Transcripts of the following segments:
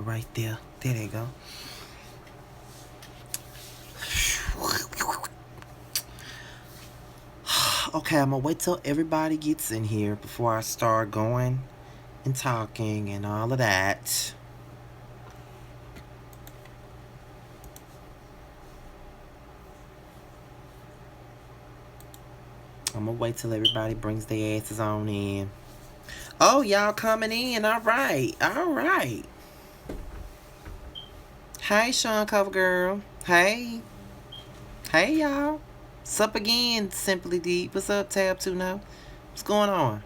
Right there. There they go. Okay, I'm gonna wait till everybody gets in here before I start going and talking and all of that. I'm gonna wait till everybody brings their asses on in. Oh, y'all coming in. All right. All right. Hey, Sean Cover Girl. Hey. Hey, y'all. What's up again, Simply Deep? What's up, Tab 2 now? What's going on?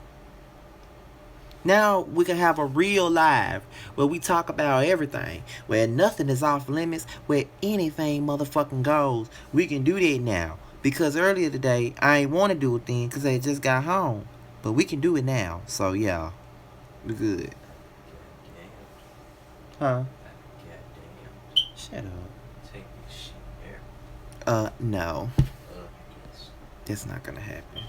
Now we can have a real live where we talk about everything, where nothing is off limits, where anything motherfucking goes. We can do that now. Because earlier today, I ain't want to do it then because I just got home. But we can do it now. So, yeah, we good. Huh? Shut up. No. That's not gonna happen.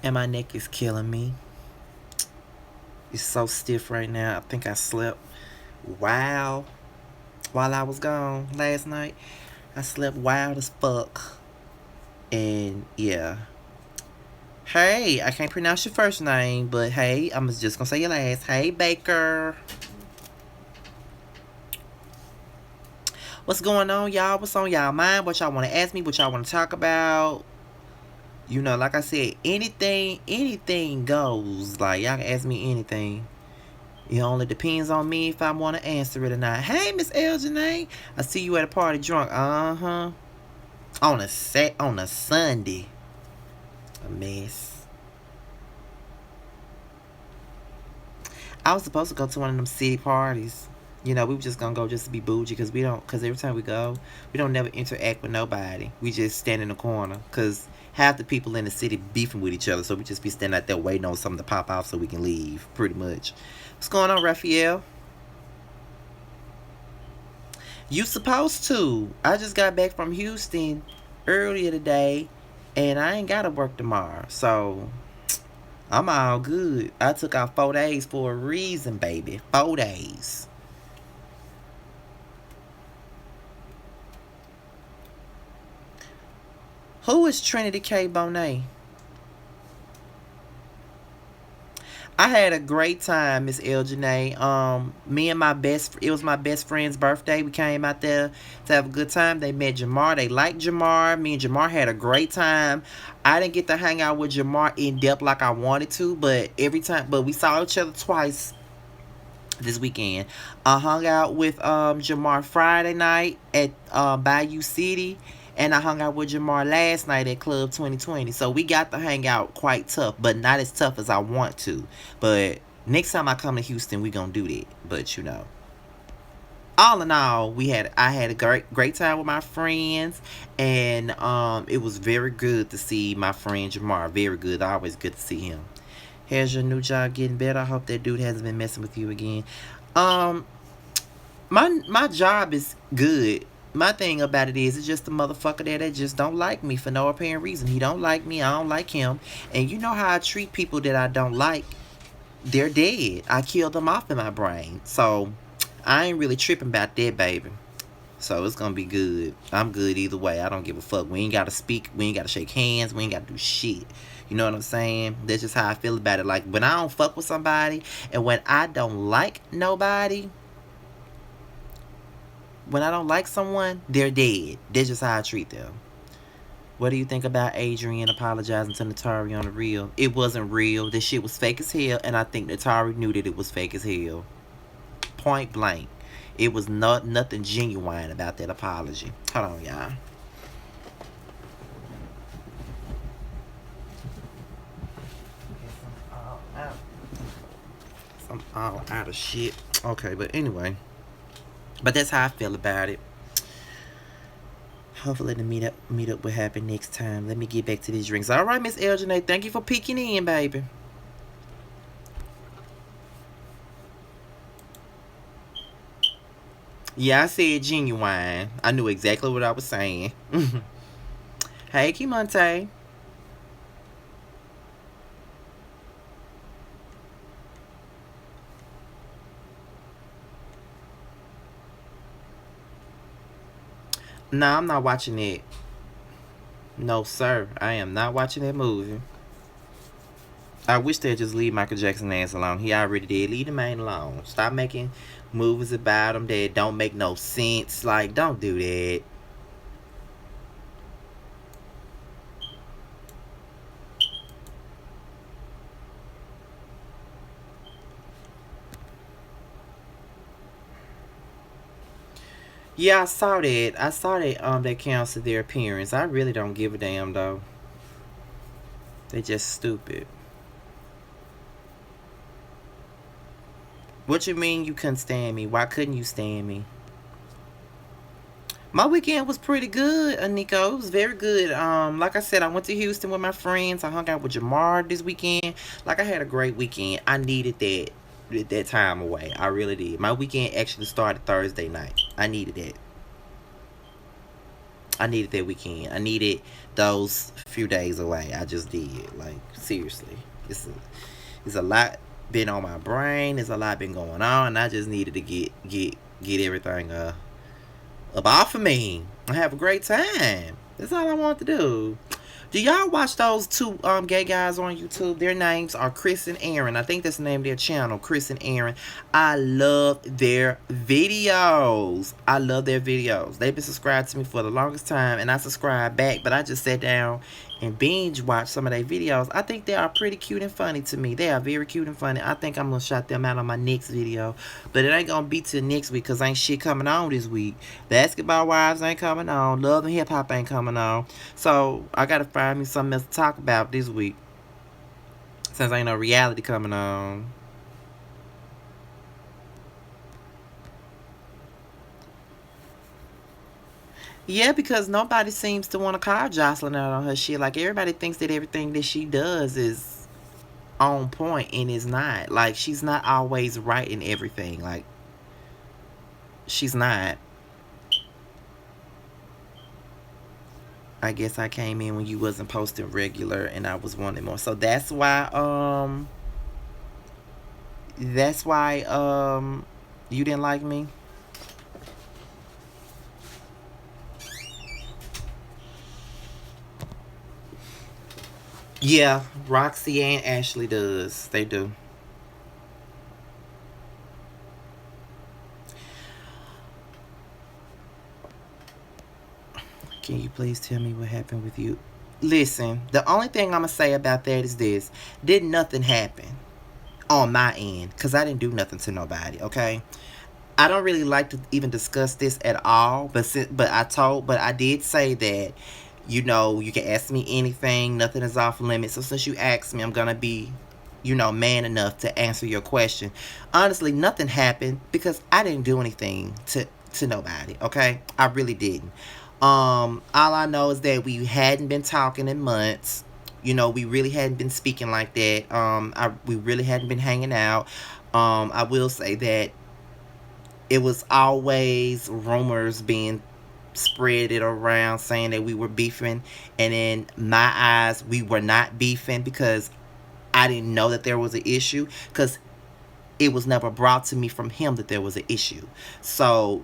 And my neck is killing me. It's so stiff right now. I think I slept wild while I was gone last night. I slept wild as fuck. And yeah. Hey, I can't pronounce your first name, but hey, I'm just gonna say your last. Hey, Baker. What's going on, y'all? What's on y'all mind? What y'all want to ask me? What y'all want to talk about? You know, like I said, anything goes. Like, y'all can ask me anything. It only depends on me if I want to answer it or not. Hey, Miss Elginay. I see you at a party drunk. Uh-huh. On a Sunday. A mess. I was supposed to go to one of them city parties. You know, we were just gonna go just to be bougie because every time we go, we don't never interact with nobody. We just stand in the corner because half the people in the city beefing with each other, so we just be standing out there waiting on something to pop off so we can leave, pretty much. What's going on, Raphael? You supposed to. I just got back from Houston earlier today, and I ain't gotta work tomorrow, so I'm all good. I took out 4 days for a reason, baby. 4 days. Who is Trinity K. Bonet? I had a great time, Miss L. Janae. Me and it was my best friend's birthday. We came out there to have a good time. They met Jamar. They liked Jamar. Me and Jamar had a great time. I didn't get to hang out with Jamar in depth like I wanted to, but we saw each other twice this weekend. I hung out with Jamar Friday night at Bayou City, and I hung out with Jamar last night at Club 2020. So we got to hang out quite tough, but not as tough as I want to. But next time I come to Houston, we gonna do that. But you know, all in all, I had a great time with my friends, and it was very good to see my friend Jamar. Very good. Always good to see him. How's your new job getting better? I hope that dude hasn't been messing with you again. Um, my job is good. My thing about it is, it's just the motherfucker there that just don't like me for no apparent reason. He don't like me. I don't like him. And you know how I treat people that I don't like. They're dead. I killed them off in my brain. So I ain't really tripping about that, baby. So it's gonna be good. I'm good either way. I don't give a fuck. We ain't gotta speak. We ain't gotta shake hands. We ain't gotta do shit. You know what I'm saying? That's just how I feel about it. Like, when I don't fuck with somebody, and when I don't like nobody, when I don't like someone, they're dead. That's just how I treat them. What do you think about Adrian apologizing to Natari on the real? It wasn't real. This shit was fake as hell, and I think Natari knew that it was fake as hell. Point blank. It was nothing genuine about that apology. Hold on, y'all. I'm all out of shit. Okay, but anyway. But that's how I feel about it. Hopefully the meetup will happen next time. Let me get back to these drinks. All right, Miss Elginay, thank you for peeking in, baby. Yeah, I said genuine. I knew exactly what I was saying. Hey, Kimonte. No, I'm not watching it. No, sir. I am not watching that movie. I wish they'd just leave Michael Jackson ass alone. He already did. Leave the man alone. Stop making movies about him that don't make no sense. Like, don't do that. Yeah, I saw that. I saw that they canceled their appearance. I really don't give a damn though. They just stupid. What you mean you couldn't stand me? Why couldn't you stand me? My weekend was pretty good, Nico. It was very good. Like I said, I went to Houston with my friends. I hung out with Jamar this weekend. Like I had a great weekend. I needed that time away. I really did. My weekend actually started Thursday night. I needed that. I needed that weekend. I needed those few days away. I just did. Like seriously, it's a lot been on my brain. There's a lot been going on, and I just needed to get everything up off of me. I have a great time. That's all I want to do. Do y'all watch those two gay guys on YouTube? Their names are Chris and Aaron. I think that's the name of their channel, Chris and Aaron. I love their videos. I love their videos. They've been subscribed to me for the longest time, and I subscribed back, but I just sat down and binge watch some of their videos. I think they are pretty cute and funny to me. They are very cute and funny. I think I'm going to shout them out on my next video. But it ain't going to be till next week because ain't shit coming on this week. Basketball Wives ain't coming on. Love and Hip Hop ain't coming on. So I got to find me something else to talk about this week since ain't no reality coming on. Yeah, because nobody seems to want to call Joseline out on her shit. Like everybody thinks that everything that she does is on point and is not. Like she's not always right in everything. Like she's not. I guess I came in when you wasn't posting regular and I was wanting more. So that's why you didn't like me. Yeah, Roxy and Ashley does. They do. Can you please tell me what happened with you? Listen, the only thing I'm gonna say about that is this: did nothing happen on my end because I didn't do nothing to nobody. Okay, I don't really like to even discuss this at all. But I did say that you can ask me anything. Nothing is off limits. So since you asked me, I'm gonna be man enough to answer your question. Honestly, nothing happened because I didn't do anything to nobody. Okay, I really didn't. All I know is that we hadn't been talking in months. We really hadn't been speaking like that. We really hadn't been hanging out. I will say that it was always rumors being spreaded around saying that we were beefing, and in my eyes, we were not beefing because I didn't know that there was an issue because it was never brought to me from him that there was an issue. So,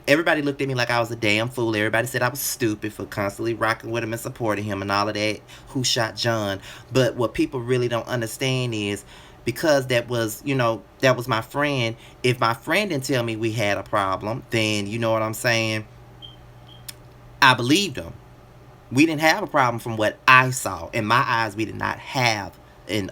everybody looked at me like I was a damn fool. Everybody said I was stupid for constantly rocking with him and supporting him and all of that. Who shot John? But what people really don't understand is because that was my friend. If my friend didn't tell me we had a problem, then you know what I'm saying? I believed him. We didn't have a problem from what I saw. In my eyes, we did not have an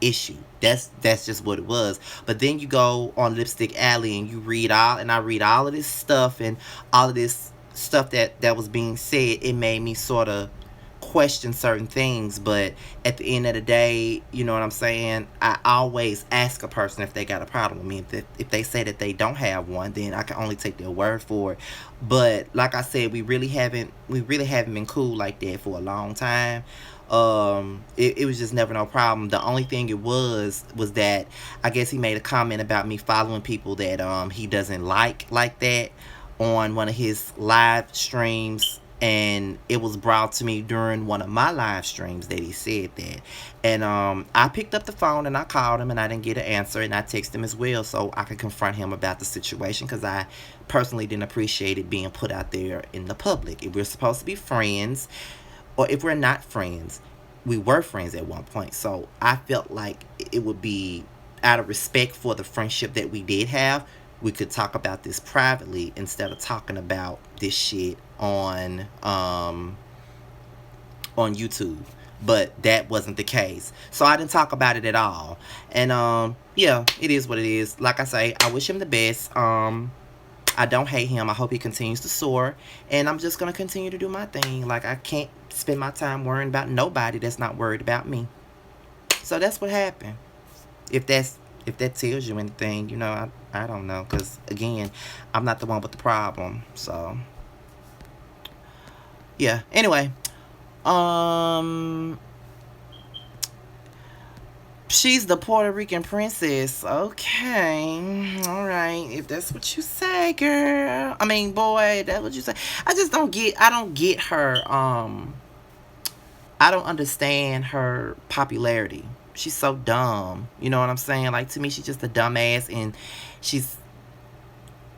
issue. That's just what it was. But then you go on Lipstick Alley and I read all of this stuff and all of this stuff that was being said. It made me sort of question certain things, but at the end of the day, you know what I'm saying, I always ask a person if they got a problem with me. If they say that they don't have one, then I can only take their word for it. But like I said, we really haven't been cool like that for a long time. It was just never no problem. The only thing it was that I guess he made a comment about me following people that he doesn't like that on one of his live streams And it was brought to me during one of my live streams that he said that. And I picked up the phone and I called him, and I didn't get an answer, and I texted him as well so I could confront him about the situation, because I personally didn't appreciate it being put out there in the public. If we're supposed to be friends, or if we're not friends, we were friends at one point. So I felt like it would be out of respect for the friendship that we did have, we could talk about this privately instead of talking about this shit on YouTube. But that wasn't the case, so I didn't talk about it at all. And yeah, it is what it is. Like I say, I wish him the best. I don't hate him. I hope he continues to soar, and I'm just gonna continue to do my thing. Like, I can't spend my time worrying about nobody that's not worried about me. So that's what happened. If that tells you anything, I don't know, because again, I'm not the one with the problem. So yeah. Anyway, um, she's the Puerto Rican princess. Okay, all right. If that's what you say, girl. I mean, boy, that's what you say. I just don't get. I don't get her. I don't understand her popularity. She's so dumb. You know what I'm saying? Like, to me, she's just a dumbass, and she's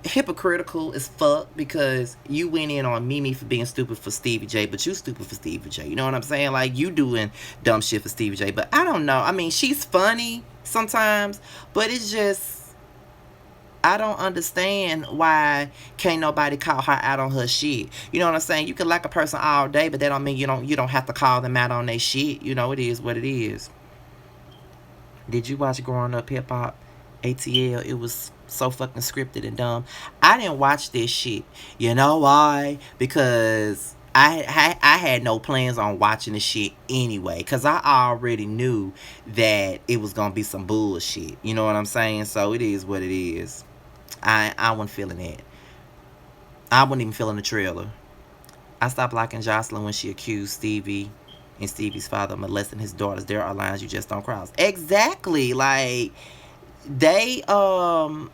hypocritical as fuck, because you went in on Mimi for being stupid for Stevie J, but you stupid for Stevie J. You know what I'm saying? Like, you doing dumb shit for Stevie J. But I don't know. I mean, she's funny sometimes, but it's just, I don't understand why can't nobody call her out on her shit. You know what I'm saying? You can like a person all day, but that don't mean you don't have to call them out on their shit. It is what it is. Did you watch Growing Up Hip Hop? ATL? It was so fucking scripted and dumb. I didn't watch this shit. You know why? Because I had no plans on watching this shit anyway, because I already knew that it was gonna be some bullshit. You know what I'm saying? So it is what it is. I wasn't feeling it. I wasn't even feeling the trailer. I stopped liking Joseline when she accused Stevie and Stevie's father of molesting his daughters. There are lines you just don't cross. Exactly. Like, they they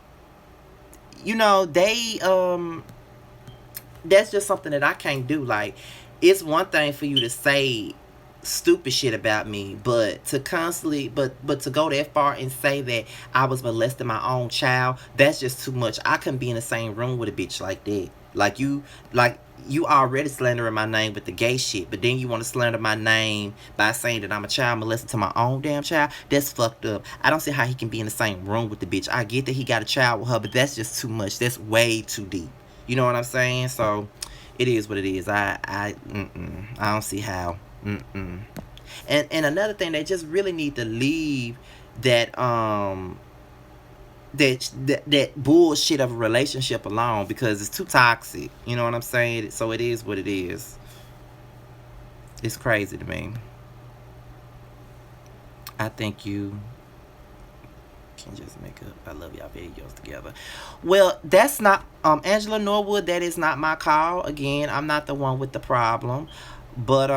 that's just something that I can't do. Like, it's one thing for you to say stupid shit about me, but to constantly but to go that far and say that I was molesting my own child, that's just too much. I couldn't be in the same room with a bitch like that. Like you already slandering my name with the gay shit, but then you want to slander my name by saying that I'm a child molested to my own damn child. That's fucked up. I don't see how he can be in the same room with the bitch. I get that he got a child with her, but that's just too much. That's way too deep. You know what I'm saying? So it is what it is. I don't see how. Mm-mm. And another thing, they just really need to leave that that bullshit of a relationship alone, because it's too toxic. You know what I'm saying? So it is what it is. It's crazy to me. I think you can just make up I love y'all videos together. Well, that's not Angela Norwood. That is not my call. Again, I'm not the one with the problem. But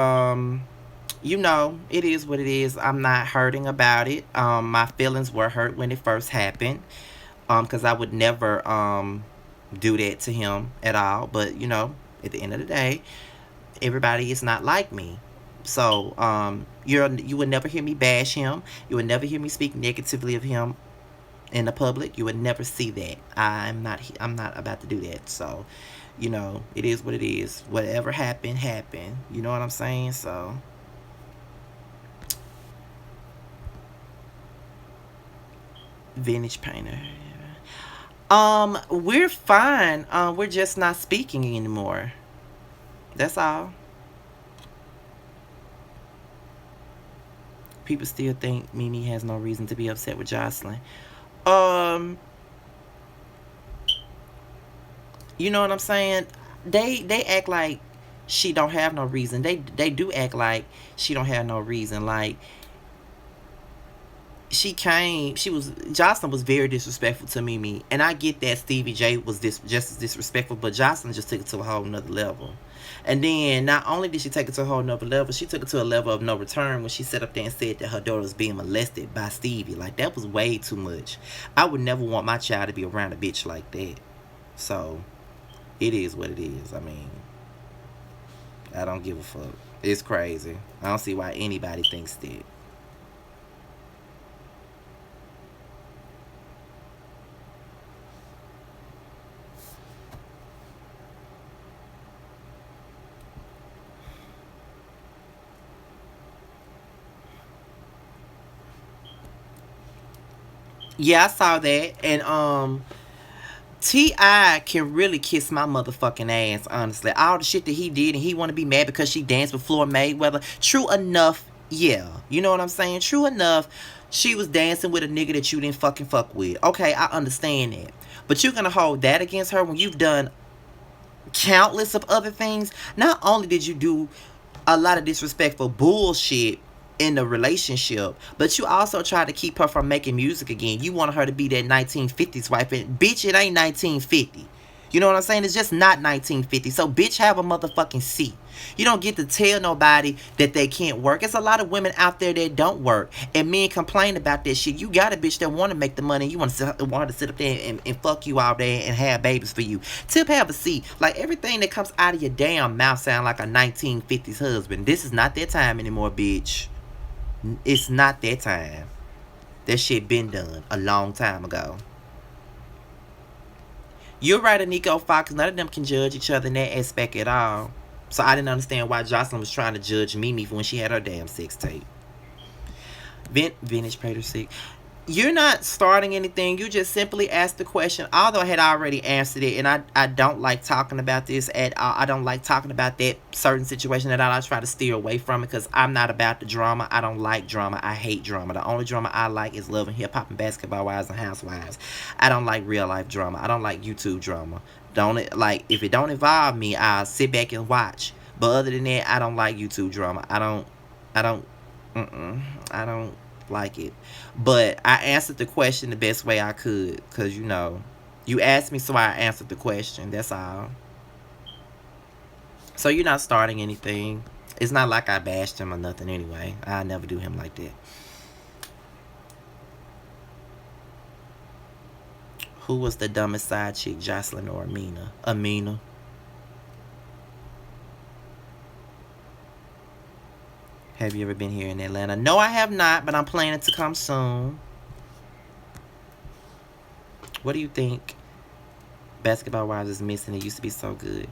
it is what it is. I'm not hurting about it. My feelings were hurt when it first happened. Because I would never do that to him at all. But at the end of the day, everybody is not like me. So you would never hear me bash him. You would never hear me speak negatively of him in the public. You would never see that. I'm not about to do that. So it is what it is. Whatever happened, happened. You know what I'm saying? So vintage painter. We're fine. We're just not speaking anymore. That's all. People still think Mimi has no reason to be upset with Joseline. Um, you know what I'm saying? They act like she don't have no reason. They do act like she don't have no reason. Like, Joseline was very disrespectful to Mimi, and I get that Stevie J was just as disrespectful, but Joseline just took it to a whole nother level. And then not only did she take it to a whole nother level, she took it to a level of no return when she sat up there and said that her daughter was being molested by Stevie. Like, that was way too much. I would never want my child to be around a bitch like that. So it is what it is. I mean, I don't give a fuck. It's crazy. I don't see why anybody thinks that. Yeah, I saw that. And T.I. can really kiss my motherfucking ass, honestly. All the shit that he did, and he want to be mad because she danced with Floyd Mayweather. True enough, yeah. You know what I'm saying? True enough, she was dancing with a nigga that you didn't fucking fuck with. Okay, I understand that. But you're gonna hold that against her when you've done countless of other things. Not only did you do a lot of disrespectful bullshit in the relationship, but you also try to keep her from making music again. You want her to be that 1950s wife, and bitch, it ain't 1950. You know what I'm saying? It's just not 1950. So, bitch, have a motherfucking seat. You don't get to tell nobody that they can't work. It's a lot of women out there that don't work, and men complain about that shit. You got a bitch that want to make the money. You want her to sit up there and fuck you all day and have babies for you. Tip, have a seat. Like, everything that comes out of your damn mouth sound like a 1950s husband. This is not that time anymore, bitch. It's not that time. That shit been done a long time ago. You're right, Nico Fox. None of them can judge each other in that aspect at all. So I didn't understand why Joseline was trying to judge Mimi when she had her damn sex tape. Vintage Prater 6. You're not starting anything. You just simply asked the question. Although I had already answered it, and I don't like talking about this at all. I don't like talking about that certain situation at all. I try to steer away from it because I'm not about the drama. I don't like drama. I hate drama. The only drama I like is Love and Hip Hop and Basketball Wives and Housewives. I don't like real life drama. I don't like YouTube drama. Don't like if it don't involve me, I'll sit back and watch. But other than that, I don't like YouTube drama. I don't I don't like it. But I answered the question the best way I could, because you asked me, so I answered the question. That's all. So you're not starting anything. It's not like I bashed him or nothing anyway. I never do him like that. Who was the dumbest side chick, Joseline or Amina? Amina. Have you ever been here in Atlanta? No, I have not, but I'm planning to come soon. What do you think Basketball Wives is missing? It used to be so good.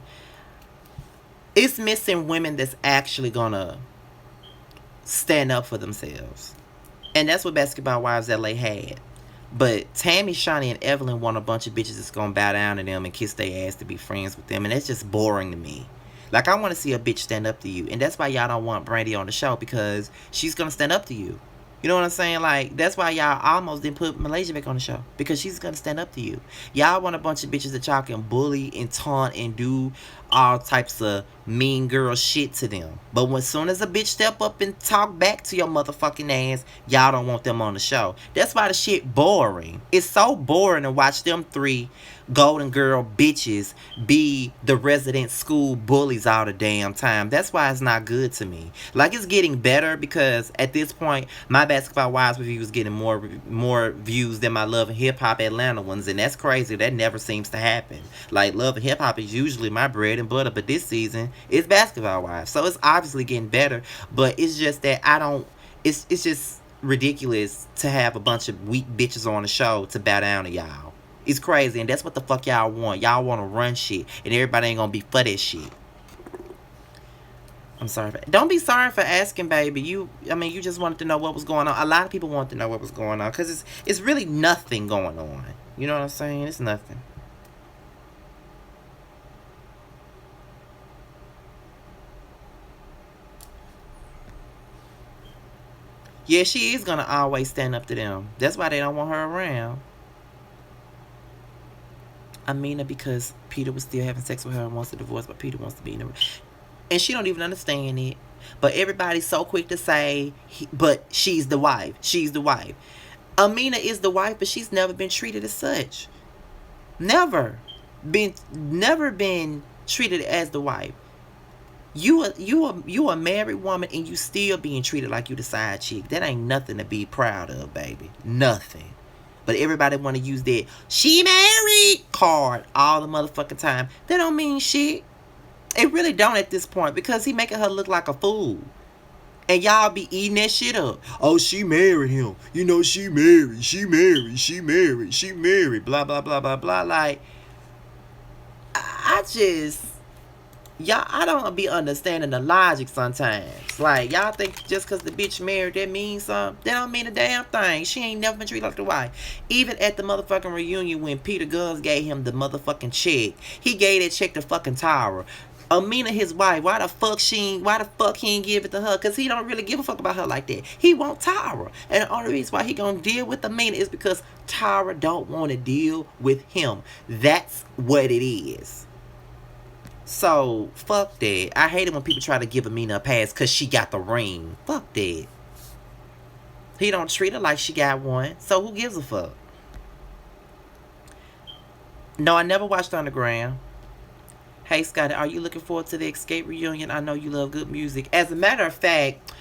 It's missing women that's actually gonna stand up for themselves. And that's what Basketball Wives LA had. But Tammy, Shawnee, and Evelyn want a bunch of bitches that's gonna bow down to them and kiss their ass to be friends with them. And that's just boring to me. Like, I want to see a bitch stand up to you. And that's why y'all don't want Brandy on the show, because she's going to stand up to you. You know what I'm saying? Like, that's why y'all almost didn't put Malaysia back on the show, because she's going to stand up to you. Y'all want a bunch of bitches that y'all can bully and taunt and do all types of mean girl shit to them. But as soon as a bitch step up and talk back to your motherfucking ass, y'all don't want them on the show. That's why the shit boring. It's so boring to watch them three Golden Girl bitches be the resident school bullies all the damn time. That's why it's not good to me. Like, it's getting better, because at this point, my Basketball Wives review is getting more views than my Love and Hip Hop Atlanta ones, and that's crazy. That never seems to happen. Like, Love and Hip Hop is usually my bread and butter, but this season it's Basketball Wives, so it's obviously getting better. But it's just that it's just ridiculous to have a bunch of weak bitches on the show to bow down to y'all. It's crazy, and that's what the fuck y'all want. Y'all want to run shit, and everybody ain't gonna be for that shit. I'm sorry. Don't be sorry for asking, baby. You just wanted to know what was going on. A lot of people want to know what was going on, because it's really nothing going on. You know what I'm saying? It's nothing. Yeah, she is gonna always stand up to them. That's why they don't want her around. Amina, because Peter was still having sex with her and wants a divorce, but Peter wants to be in a... And she don't even understand it. But everybody's so quick to say, but she's the wife. She's the wife. Amina is the wife, but she's never been treated as such. Never been treated as the wife. You a married woman, and you still being treated like you the side chick. That ain't nothing to be proud of, baby. Nothing. But everybody want to use that "she married" card all the motherfucking time. That don't mean shit. It really don't at this point because he making her look like a fool. And y'all be eating that shit up. Oh, she married him. You know, she married. Blah, blah, blah, blah, blah. Like, I just, y'all, I don't be understanding the logic sometimes. Like, y'all think just because the bitch married, that means something? That don't mean a damn thing. She ain't never been treated like the wife. Even at the motherfucking reunion when Peter Guns gave him the motherfucking check, he gave that check to fucking Tyra. Amina, his wife, why the fuck he ain't give it to her? Because he don't really give a fuck about her like that. He want Tyra. And the only reason why he gonna deal with Amina is because Tyra don't want to deal with him. That's what it is. So, fuck that. I hate it when people try to give Amina a pass because she got the ring. Fuck that. He don't treat her like she got one. So, who gives a fuck? No, I never watched Underground. Hey, Scotty, are you looking forward to the Escape reunion? I know you love good music. As a matter of fact,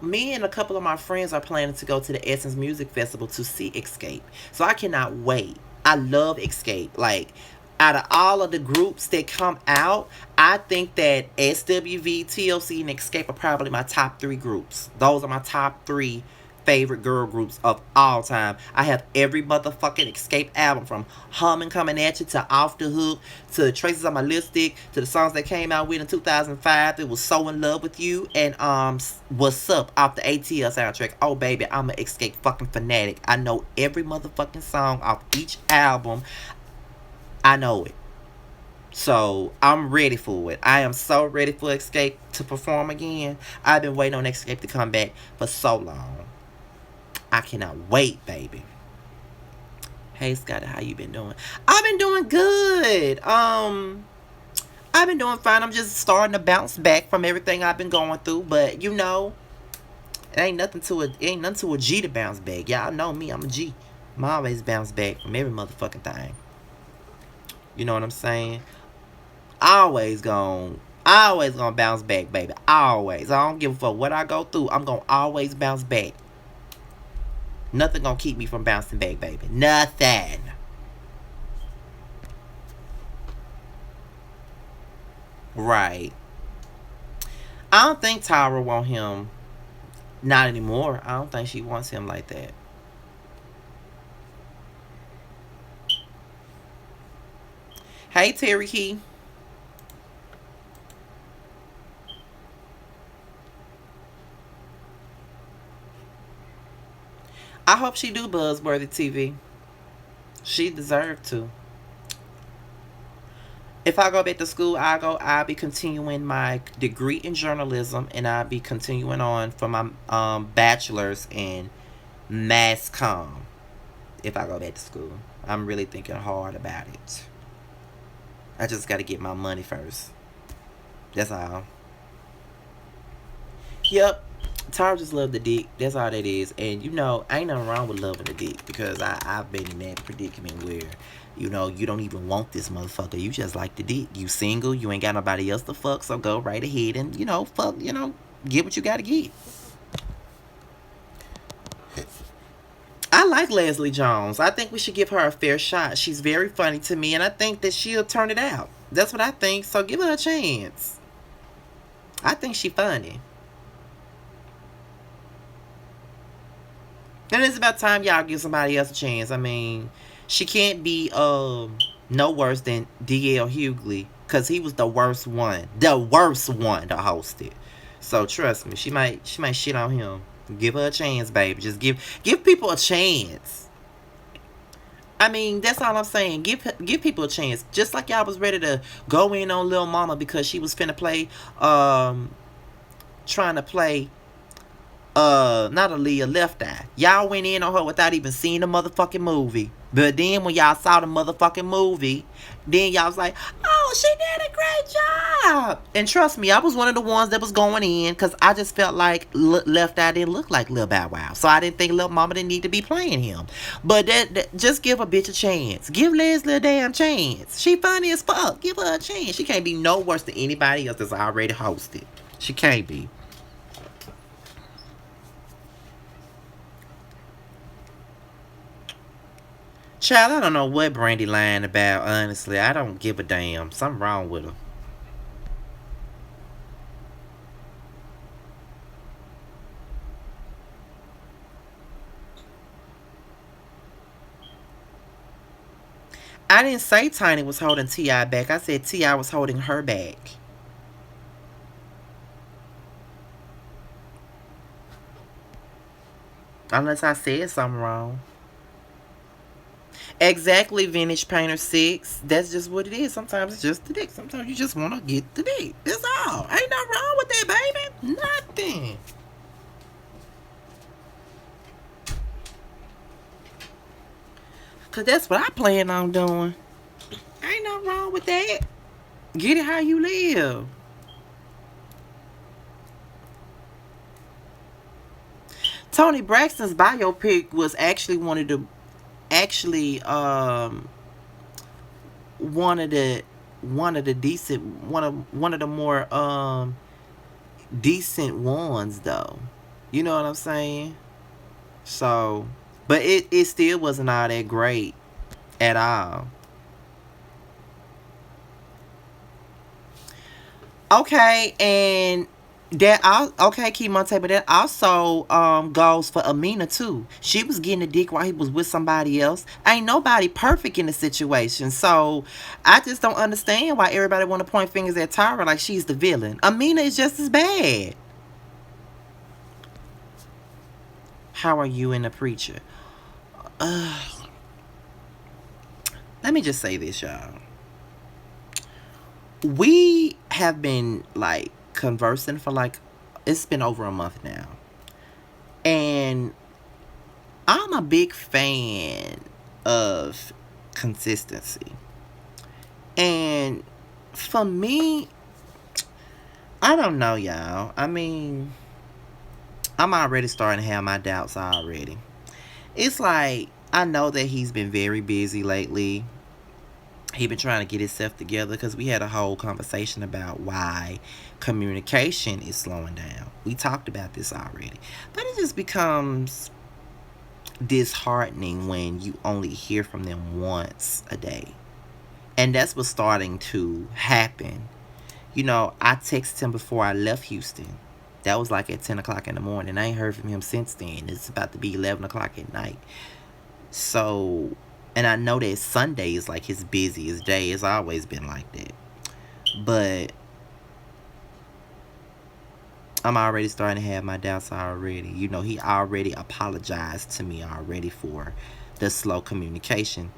me and a couple of my friends are planning to go to the Essence Music Festival to see Escape. So I cannot wait. I love Escape. Like, out of all of the groups that come out, I think that SWV, TLC, and Escape are probably my top three groups. Those are my top three favorite girl groups of all time. I have every motherfucking Escape album from Humming Coming At You to Off the Hook to Traces on My Lipstick to the songs that came out with in 2005. It was So In Love With You and What's Up off the ATL soundtrack. Oh baby, I'm an Escape fucking fanatic. I know every motherfucking song off each album. I know it. So I'm ready for it. I am so ready for Escape to perform again. I've been waiting on Escape to come back for so long. I cannot wait, baby. Hey Scotty, how you been doing? I've been doing good. I've been doing fine. I'm just starting to bounce back from everything I've been going through, but you know, it ain't nothing to a G to bounce back. Y'all know me, I'm a G. I'm always bounce back from every motherfucking thing. You know what I'm saying? Always gonna bounce back, baby. Always. I don't give a fuck what I go through. I'm gonna always bounce back. Nothing gonna keep me from bouncing back, baby. Nothing. Right. I don't think Tyra want him. Not anymore. I don't think she wants him like that. Hey, Terry Key. I hope she do Buzzworthy TV. She deserved to. If I go back to school, I'll be continuing my degree in journalism and I'll be continuing on for my bachelor's in mass comm. If I go back to school, I'm really thinking hard about it. I just got to get my money first. That's all. Yep. Tyra just love the dick. That's all that is. And you know, ain't nothing wrong with loving the dick because I've been in that predicament where, you know, you don't even want this motherfucker. You just like the dick. You single, you ain't got nobody else to fuck, so go right ahead and, you know, fuck, you know, get what you gotta get. I like Leslie Jones. I think we should give her a fair shot. She's very funny to me and I think that she'll turn it out. That's what I think. So give her a chance. I think she funny. And it's about time y'all give somebody else a chance. I mean, she can't be no worse than DL Hughley because he was the worst one to host it. So trust me, she might shit on him. Give her a chance, baby. Just give people a chance. I mean, that's all I'm saying. Give people a chance. Just like y'all was ready to go in on Lil Mama because she was finna play, trying to play not Aaliyah, Left Eye. Y'all went in on her without even seeing the motherfucking movie. But then when y'all saw the motherfucking movie, then y'all was like, oh, she did a great job. And trust me, I was one of the ones that was going in because I just felt like Left Eye didn't look like Lil Bow Wow. So I didn't think Lil Mama didn't need to be playing him. But just give a bitch a chance. Give Leslie a damn chance. She funny as fuck. Give her a chance. She can't be no worse than anybody else that's already hosted. She can't be. Child, I don't know what Brandy lying about, honestly. I don't give a damn. Something wrong with her. I didn't say Tiny was holding T.I. back. I said T.I. was holding her back. Unless I said something wrong. Exactly, Vintage Painter 6. That's just what it is. Sometimes it's just the dick. Sometimes you just want to get the dick. That's all. Ain't nothing wrong with that, baby. Nothing. Because that's what I plan on doing. Ain't nothing wrong with that. Get it how you live. Tony Braxton's biopic was actually actually one of the decent one of the more decent ones though. You know what I'm saying? So, but it still wasn't all that great at all. Okay, and okay, Key Monte, but that also goes for Amina too. She was getting a dick while he was with somebody else. Ain't nobody perfect in the situation, so I just don't understand why everybody want to point fingers at Tyra like she's the villain. Amina is just as bad. How are you and the preacher? Let me just say this, y'all. We have been like conversing for like it's been over a month now. And I'm a big fan of consistency. And for me, I don't know, y'all. I mean, I'm already starting to have my doubts already. It's like I know that he's been very busy lately. He been trying to get himself together because we had a whole conversation about why communication is slowing down. We talked about this already. But it just becomes disheartening when you only hear from them once a day. And that's what's starting to happen. You know, I texted him before I left Houston. That was like at 10 o'clock in the morning. I ain't heard from him since then. It's about to be 11 o'clock at night. So, and I know that Sunday is like his busiest day. It's always been like that. But I'm already starting to have my doubts already. You know, he already apologized to me already for the slow communication.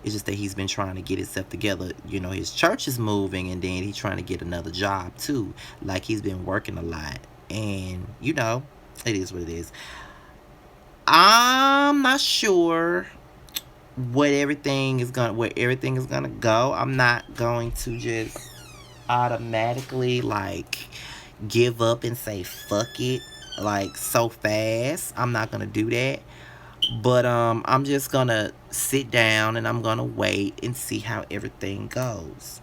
It's just that he's been trying to get himself together. You know, his church is moving and then he's trying to get another job too. Like he's been working a lot. And, you know, it is what it is. I'm not sure where everything is gonna go. I'm not going to just automatically like give up and say fuck it like so fast. I'm not gonna do that. But I'm just gonna sit down and I'm gonna wait and see how everything goes.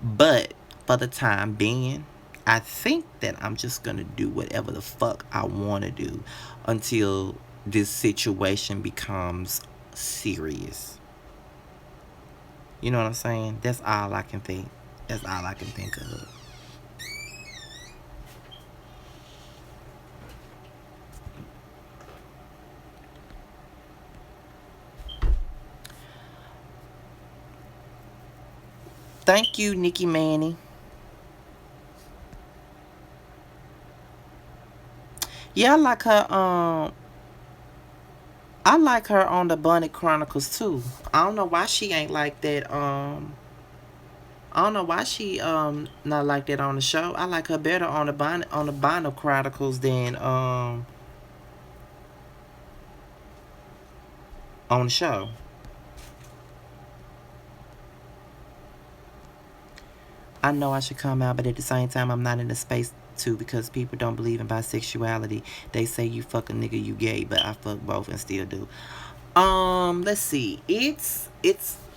But for the time being, I think that I'm just gonna do whatever the fuck I wanna do until this situation becomes serious. You know what I'm saying? That's all I can think. That's all I can think of. Thank you, Nikki Manny. Yeah, I like her on the Bunny Chronicles too. I don't know why she ain't like that. I don't know why she not like that on the show. I like her better on the Bonnie Chronicles than on the show. I know I should come out, but at the same time, I'm not in the space to because people don't believe in bisexuality. They say you fuck a nigga, you gay, but I fuck both and still do. Let's see. It's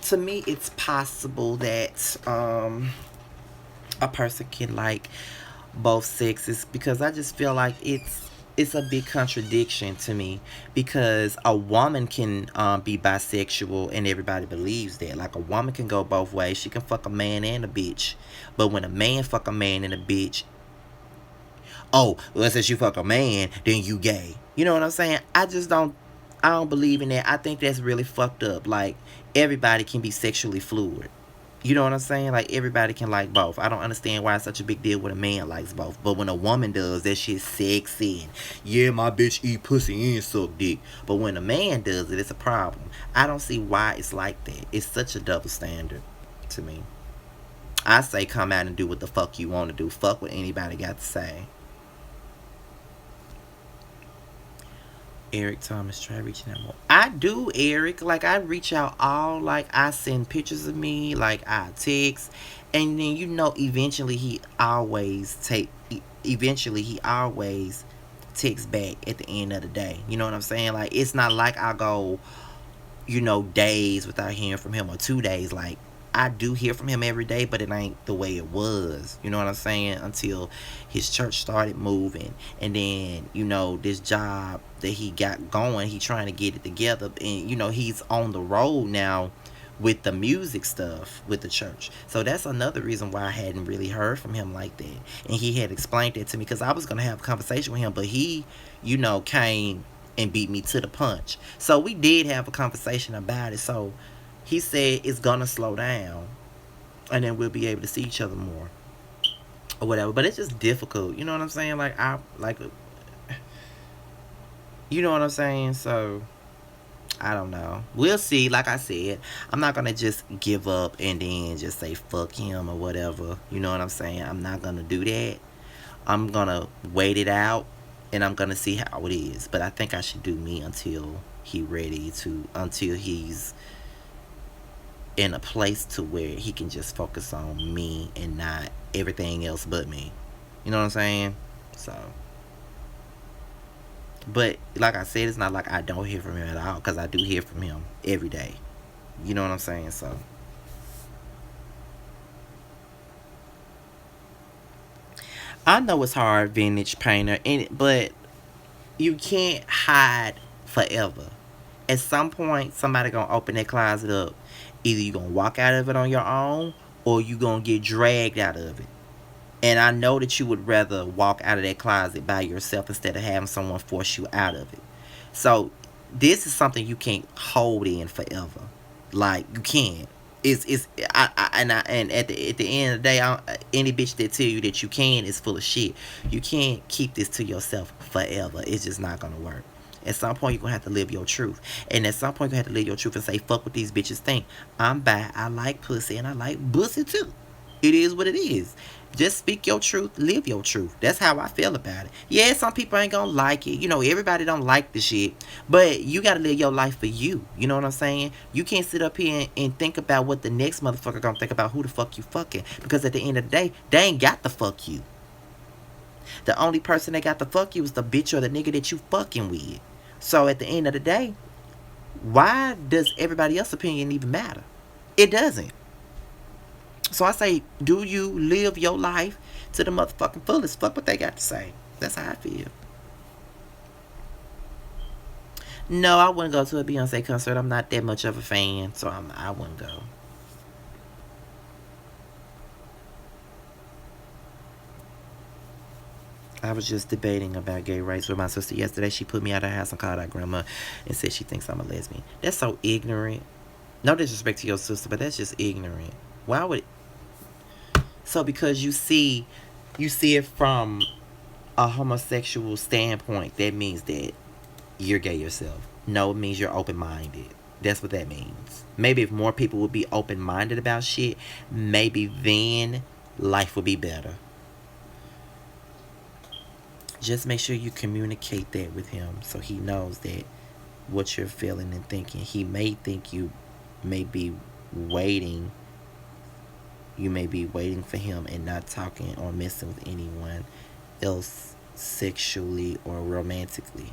to me, it's possible that a person can like both sexes because I just feel like it's a big contradiction to me because a woman can be bisexual and everybody believes that. Like a woman can go both ways. She can fuck a man and a bitch. But when a man fuck a man and a bitch, oh, well, since you fuck a man, then you gay. You know what I'm saying? I just don't. I don't believe in that. I think that's really fucked up. Like, everybody can be sexually fluid. You know what I'm saying? Like, everybody can like both. I don't understand why it's such a big deal when a man likes both. But when a woman does, that shit's sexy. And, yeah, my bitch eat pussy and suck dick. But when a man does it, it's a problem. I don't see why it's like that. It's such a double standard to me. I say come out and do what the fuck you want to do. Fuck what anybody got to say. Eric Thomas, try reaching out more. I do, Eric. Like, I reach out all, like, I send pictures of me, like, I text, and then, eventually he always texts back at the end of the day. You know what I'm saying? Like, it's not like I go, days without hearing from him, or 2 days. Like, I do hear from him every day, but it ain't the way it was. You know what I'm saying? Until his church started moving, and then this job that he got going, he trying to get it together, and he's on the road now with the music stuff with the church. So that's another reason why I hadn't really heard from him like that. And he had explained that to me because I was gonna have a conversation with him, but he, came and beat me to the punch. So we did have a conversation about it. So he said it's gonna slow down, and then we'll be able to see each other more or whatever. But it's just difficult. You know what I'm saying? Like, you know what I'm saying? So I don't know. We'll see. Like I said, I'm not gonna just give up and then just say fuck him or whatever. You know what I'm saying? I'm not gonna do that. I'm gonna wait it out, and I'm gonna see how it is. But I think I should do me until he's in a place to where he can just focus on me and not everything else but me. You know what I'm saying? So, but like I said, it's not like I don't hear from him at all, because I do hear from him every day. You know what I'm saying? So, I know it's hard, vintage painter, but you can't hide forever. At some point, somebody gonna open that closet up. Either you gonna walk out of it on your own, or you gonna get dragged out of it. And I know that you would rather walk out of that closet by yourself instead of having someone force you out of it. So this is something you can't hold in forever. Like, you can't. And at the end of the day, any bitch that tell you that you can is full of shit. You can't keep this to yourself forever. It's just not gonna work. At some point, you're gonna have to live your truth. And at some point, you have to live your truth and say, fuck what these bitches think. I'm bi, I like pussy, and I like pussy too. It is what it is. Just speak your truth, live your truth. That's how I feel about it. Yeah, some people ain't gonna like it. Everybody don't like the shit. But you gotta live your life for you. You know what I'm saying? You can't sit up here and think about what the next motherfucker gonna think about who the fuck you fucking. Because at the end of the day, they ain't got to fuck you. The only person that got to fuck you is the bitch or the nigga that you fucking with. So at the end of the day, why does everybody else's opinion even matter? It doesn't. So I say, do you live your life to the motherfucking fullest? Fuck what they got to say. That's how I feel. No, I wouldn't go to a Beyonce concert. I'm not that much of a fan, so I wouldn't go. I was just debating about gay rights with my sister yesterday. She put me out of her house and called out grandma and said she thinks I'm a lesbian. That's so ignorant. No disrespect to your sister, but that's just ignorant. Why would so because you see it from a homosexual standpoint, that means that you're gay yourself. No, it means you're open minded. That's what that means. Maybe if more people would be open minded about shit, maybe then life would be better. Just make sure you communicate that with him so he knows that what you're feeling and thinking. He may think may be waiting you may be waiting for him and not talking or messing with anyone else sexually or romantically.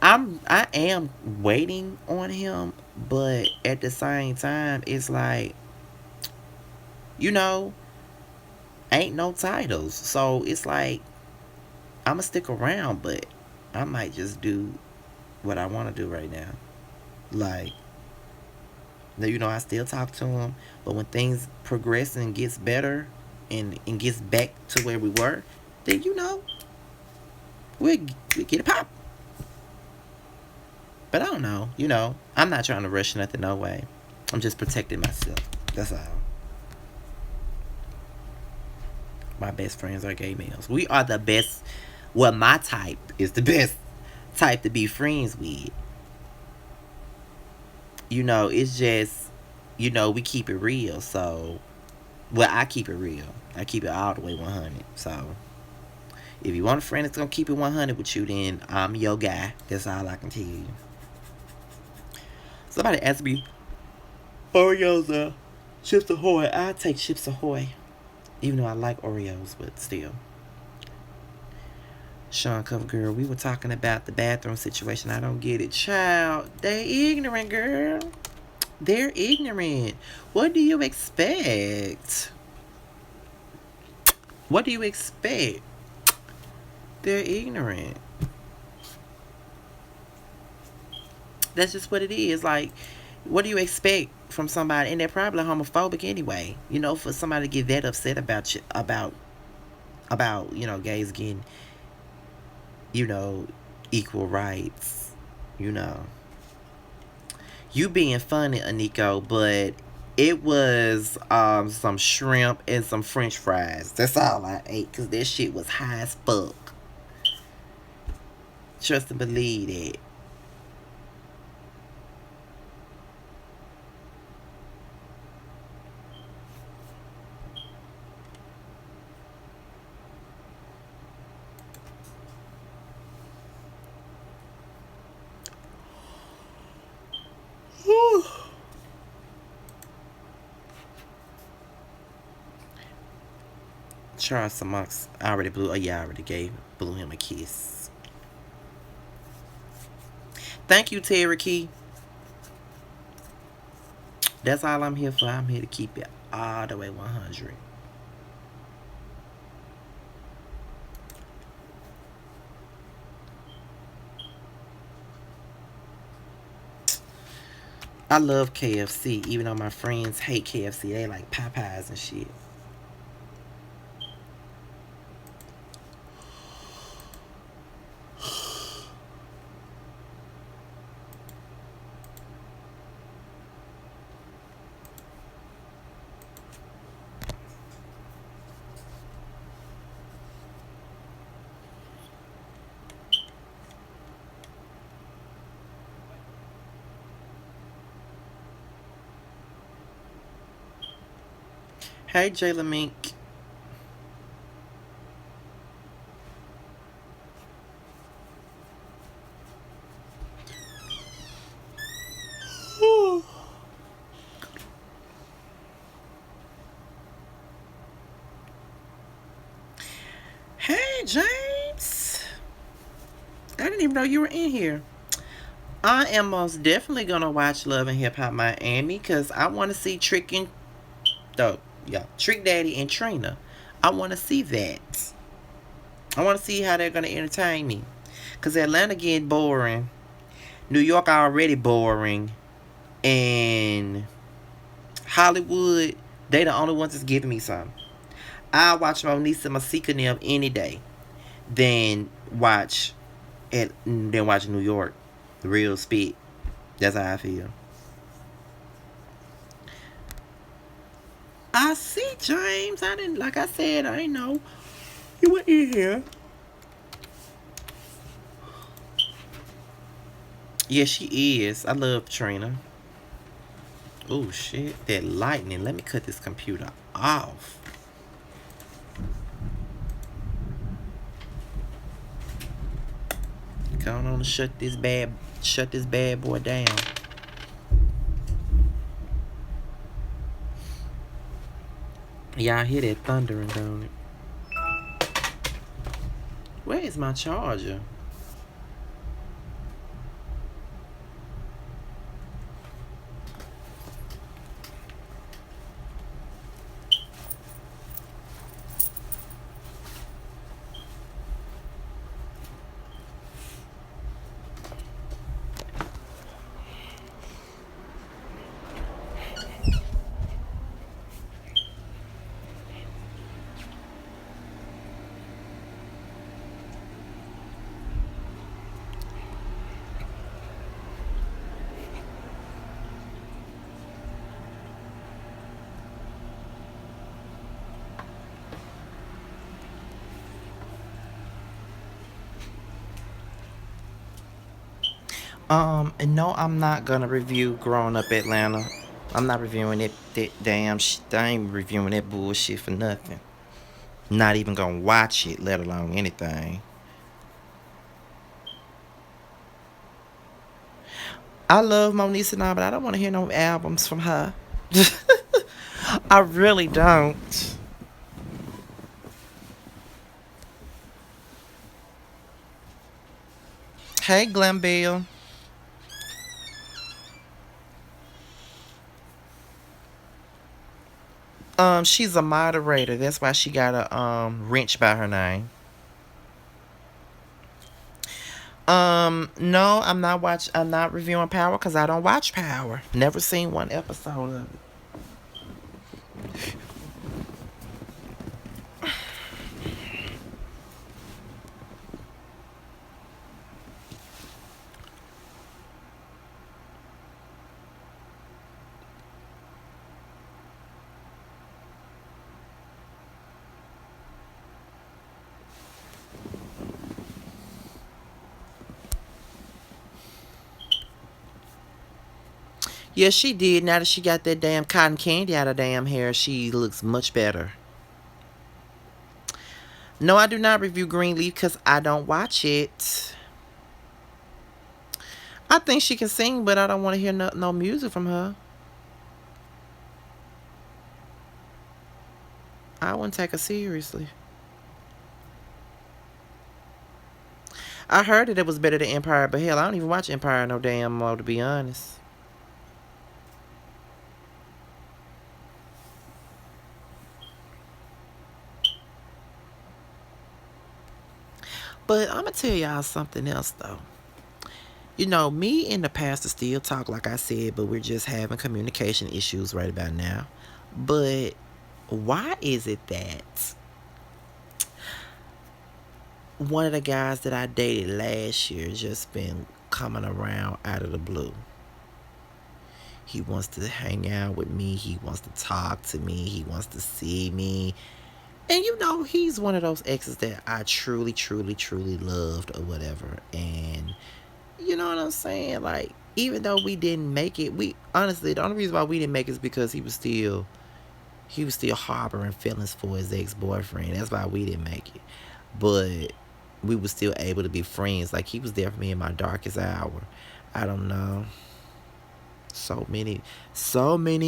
I am waiting on him, but at the same time, it's like, you know, ain't no titles. So it's like, I'ma stick around, but I might just do what I want to do right now. Like, I still talk to him, but when things progress and gets better and gets back to where we were, then we get it pop. don't know. You know, I'm not trying to rush nothing, no way. I'm just protecting myself. That's all. My best friends are gay males. We are the best. Well, my type is the best type to be friends with. You know, it's just, you know, we keep it real. So, well, I keep it real. I keep it all the way 100. So, if you want a friend that's gonna keep it 100 with you, then I'm your guy. That's all I can tell you. Somebody asked me, Oreos or Chips Ahoy? I take Chips Ahoy, even though I like Oreos, but still. Sean Cover Girl, we were talking about the bathroom situation. I don't get it. Child, they ignorant, girl. They're ignorant. What do you expect? What do you expect? They're ignorant. That's just what it is. Like, what do you expect from somebody? And they're probably homophobic anyway. You know, for somebody to get that upset about you, about you know, gays getting, you know, equal rights. You know, you being funny, Aniko, but it was some shrimp and some French fries. That's all I ate because that shit was high as fuck. Trust and believe it. Charles Monks, I already blew. Oh yeah, I already blew him a kiss. Thank you, Terry Key. That's all I'm here for. I'm here to keep it all the way 100. I love KFC, even though my friends hate KFC. They like Popeyes and shit. Hey, Jayla Mink. Hey, James. I didn't even know you were in here. I am most definitely gonna watch Love and Hip Hop Miami because I want to see Trick Daddy and Trina. I want to see that. I want to see how they're gonna entertain me. Cause Atlanta getting boring, New York already boring, and Hollywood, they the only ones that's giving me some. I watch Monisa Masika and them any day than watch New York. The real spit. That's how I feel. I see, James. I didn't, like I said, I didn't know you were in here. Yeah, she is. I love Trina. Oh shit, that lightning. Let me cut this computer off. Going on to shut this bad boy down. Y'all hear that thundering, don't it? Where is my charger? And no, I'm not gonna review Growing Up Atlanta. I'm not reviewing it. That damn shit. I ain't reviewing that bullshit for nothing. Not even gonna watch it, let alone anything. I love Monique now, but I don't want to hear no albums from her. I really don't. Hey, Glen Bill. She's a moderator. That's why she got a wrench by her name. No, I'm not reviewing Power because I don't watch Power. Never seen one episode of it. Yeah, she did. Now that she got that damn cotton candy out of damn hair, she looks much better. No, I do not review Greenleaf because I don't watch it. I think she can sing, but I don't want to hear no music from her. I wouldn't take her seriously. I heard that it was better than Empire, but hell, I don't even watch Empire no damn more, to be honest. But I'm going to tell y'all something else, though. You know, me and the pastor still talk, like I said, but we're just having communication issues right about now. But why is it that one of the guys that I dated last year just been coming around out of the blue? He wants to hang out with me. He wants to talk to me. He wants to see me. And you know, he's one of those exes that I truly, truly, truly loved or whatever. And you know what I'm saying? Like, even though we didn't make it, we honestly the only reason why we didn't make it is because he was still harboring feelings for his ex-boyfriend. That's why we didn't make it. But we were still able to be friends. Like, he was there for me in my darkest hour. I don't know. So many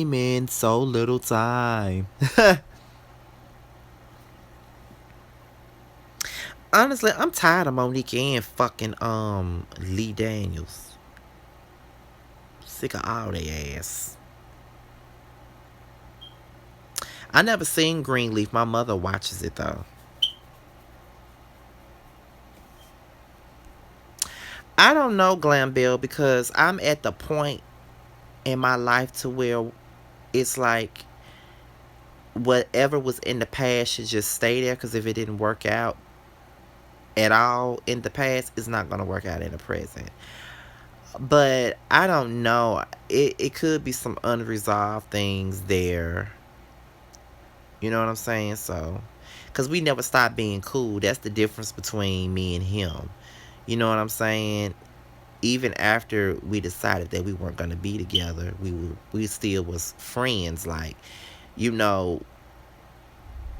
men, so little time. Honestly, I'm tired of Monique and fucking Lee Daniels. Sick of all they ass. I never seen Greenleaf. My mother watches it though. I don't know, Glam Bill, because I'm at the point in my life to where it's like whatever was in the past should just stay there. Because if it didn't work out at all in the past, it's not gonna work out in the present. But I don't know. It could be some unresolved things there. You know what I'm saying? So, because we never stopped being cool. That's the difference between me and him. You know what I'm saying? Even after we decided that we weren't gonna be together, we still was friends. Like, you know,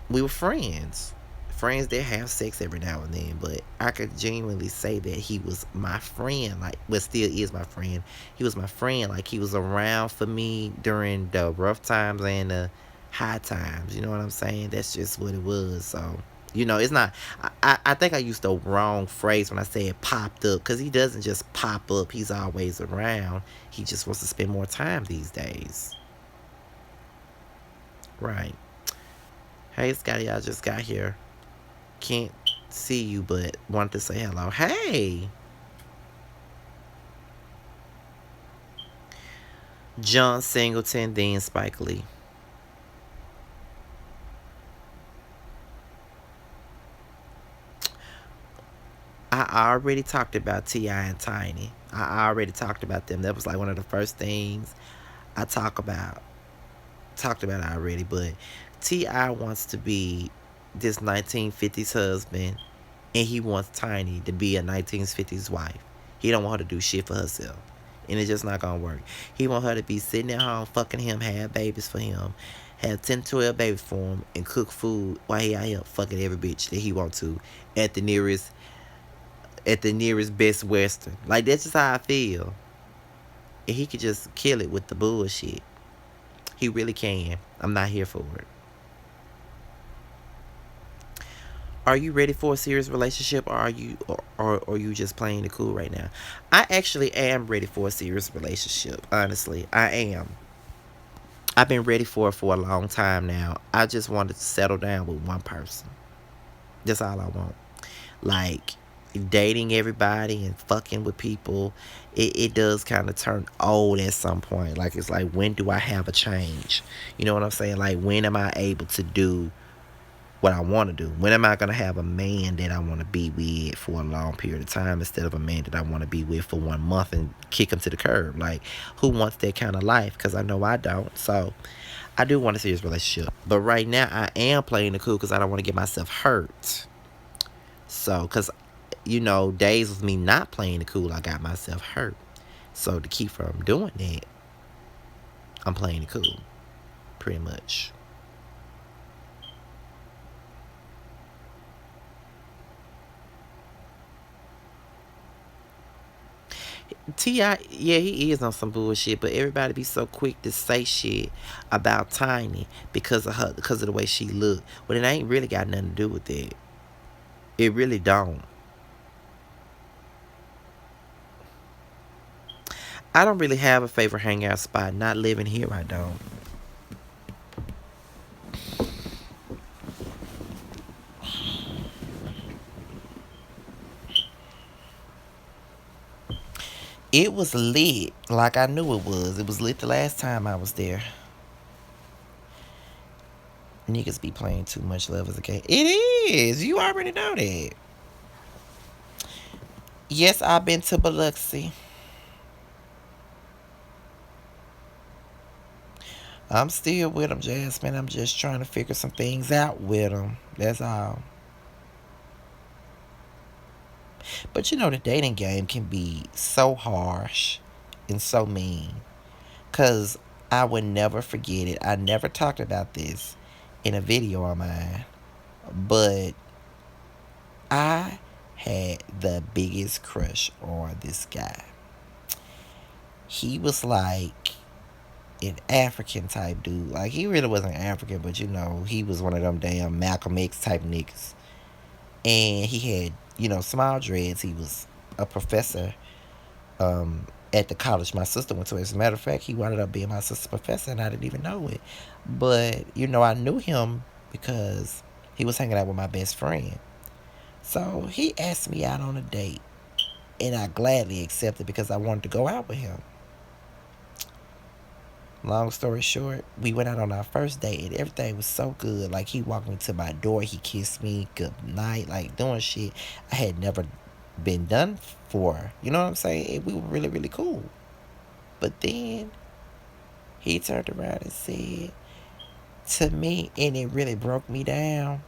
we were friends. Friends that have sex every now and then, but I could genuinely say that he was my friend, like, well, still is my friend. He was my friend, like, he was around for me during the rough times and the high times. You know what I'm saying? That's just what it was. So, you know, it's not. I think I used the wrong phrase when I said popped up, because he doesn't just pop up. He's always around. He just wants to spend more time these days. Right. Hey, Scotty, I just got here. Can't see you, but wanted to say hello. Hey, John Singleton, then Spike Lee. I already talked about T.I. and Tiny. I already talked about them. That was like one of the first things I talked about already. But T.I. wants to be this 1950s husband, and he wants Tiny to be a 1950s wife. He don't want her to do shit for herself. And it's just not gonna work. He want her to be sitting at home fucking him, have babies for him, have 10, 12 babies for him, and cook food while he out here fucking every bitch that he want to at the nearest Best Western. Like, that's just how I feel. And he could just kill it with the bullshit. He really can. I'm not here for it. Are you ready for a serious relationship, or are you just playing the cool right now? I actually am ready for a serious relationship. Honestly, I am. I've been ready for a long time now. I just wanted to settle down with one person. That's all I want. Like, dating everybody and fucking with people, it does kind of turn old at some point. Like, it's like, when do I have a change? You know what I'm saying? Like, when am I able to do what I want to do? When am I going to have a man that I want to be with for a long period of time instead of a man that I want to be with for 1 month and kick him to the curb? Like, who wants that kind of life? Because I know I don't. So I do want a serious relationship. But right now I am playing the cool because I don't want to get myself hurt. So, because, days with me not playing the cool, I got myself hurt. So to keep from doing that, I'm playing the cool. Pretty much. T.I., yeah, he is on some bullshit, but everybody be so quick to say shit about Tiny because of the way she look. But it ain't really got nothing to do with that. It really don't. I don't really have a favorite hangout spot. Not living here, I don't. It was lit like I knew it was. It was lit the last time I was there. Niggas be playing too much Love Is a Game. It is. You already know that. Yes, I've been to Biloxi. I'm still with him, Jasmine. I'm just trying to figure some things out with him. That's all. But the dating game can be so harsh and so mean. Because I would never forget it. I never talked about this in a video of mine. But I had the biggest crush on this guy. He was like an African type dude. Like, he really wasn't African, but he was one of them damn Malcolm X type niggas. And he had, small dreads. He was a professor at the college my sister went to. As a matter of fact, he wound up being my sister's professor, and I didn't even know it. But, I knew him because he was hanging out with my best friend. So he asked me out on a date, and I gladly accepted because I wanted to go out with him. Long story short, we went out on our first date, and everything was so good. Like, he walked me to my door, he kissed me, good night, like, doing shit I had never been done for. You know what I'm saying? We were really, really cool. But then he turned around and said to me, and it really broke me down,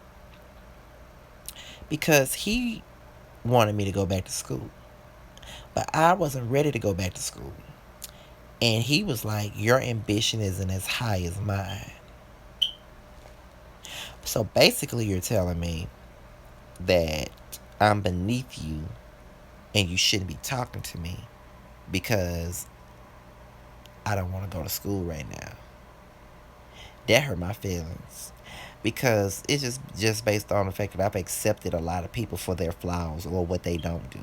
because he wanted me to go back to school, but I wasn't ready to go back to school. And he was like, your ambition isn't as high as mine. So basically, you're telling me that I'm beneath you and you shouldn't be talking to me because I don't want to go to school right now. That hurt my feelings, because it's just based on the fact that I've accepted a lot of people for their flaws or what they don't do.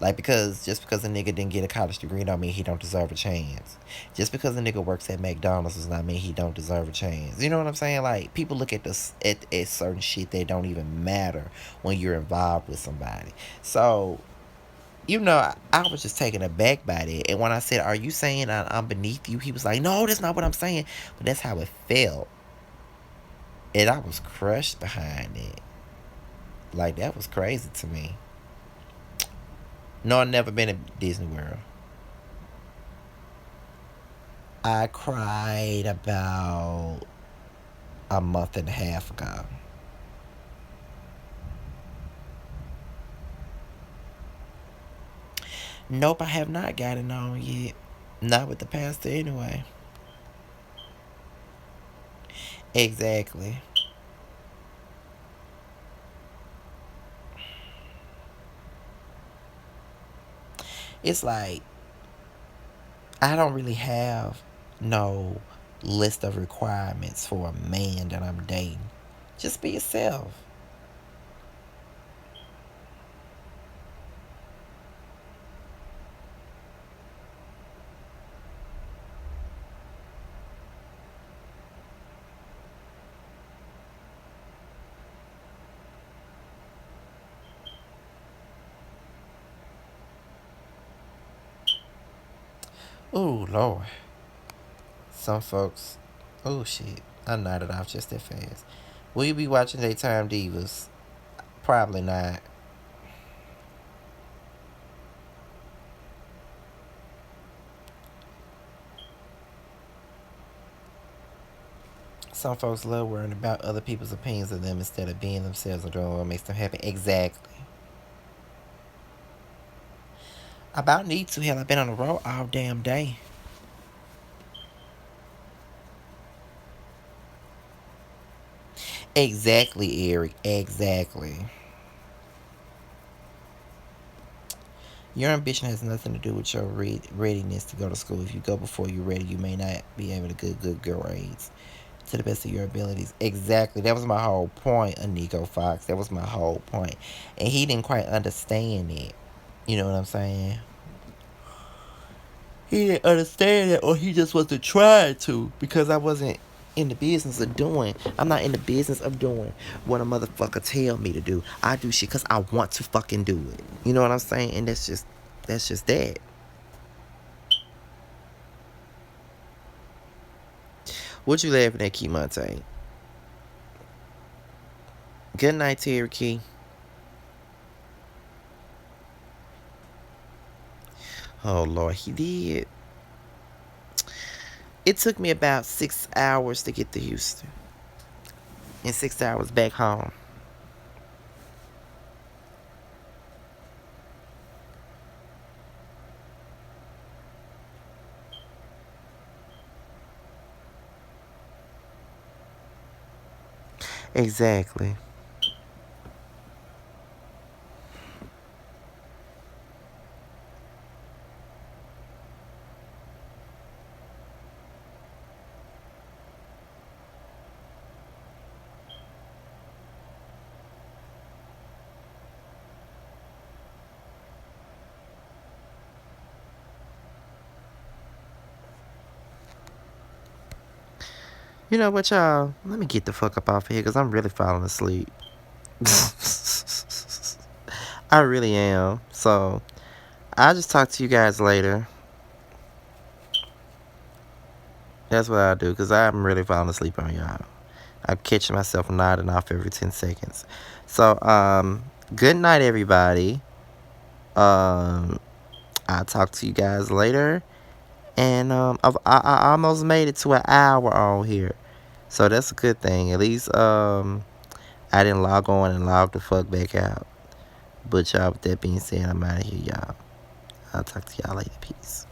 Like, just because a nigga didn't get a college degree don't mean he don't deserve a chance. Just because a nigga works at McDonald's does not mean he don't deserve a chance. You know what I'm saying? Like, people look at this at certain shit that don't even matter when you're involved with somebody. So, I was just taken aback by that. And when I said, are you saying I'm beneath you? He was like, no, that's not what I'm saying. But that's how it felt. And I was crushed behind it. Like, that was crazy to me. No, I've never been to Disney World. I cried about a month and a half ago. Nope, I have not gotten on yet. Not with the pastor anyway. Exactly. It's like I don't really have no list of requirements for a man that I'm dating. Just be yourself. Oh Lord. Some folks. Oh shit. I nodded off just that fast. Will you be watching Daytime Divas? Probably not. Some folks love worrying about other people's opinions of them instead of being themselves and doing what makes them happy. Exactly. I about need to. Hell, I've been on the road all damn day. Exactly, Eric. Exactly. Your ambition has nothing to do with your readiness to go to school. If you go before you're ready, you may not be able to get good grades to the best of your abilities. Exactly. That was my whole point, Anico Fox. That was my whole point. And he didn't quite understand it. You know what I'm saying? He didn't understand it, or he just wasn't trying to, because I wasn't in the business of doing. I'm not in the business of doing what a motherfucker tell me to do. I do shit because I want to fucking do it. You know what I'm saying? And that's just that. What you laughing at, Keymonte? Good night, Terry Key. Oh Lord, he did. It took me about 6 hours to get to Houston, and 6 hours back home. Exactly. You know what, y'all? Let me get the fuck up off of here because I'm really falling asleep. I really am. So I'll just talk to you guys later. That's what I do because I'm really falling asleep on y'all. I catch myself nodding off every 10 seconds. So, good night, everybody. Um, I'll talk to you guys later. And I almost made it to an hour on here. So that's a good thing. At least I didn't log on and log the fuck back out. But y'all, with that being said, I'm out of here, y'all. I'll talk to y'all later. Peace.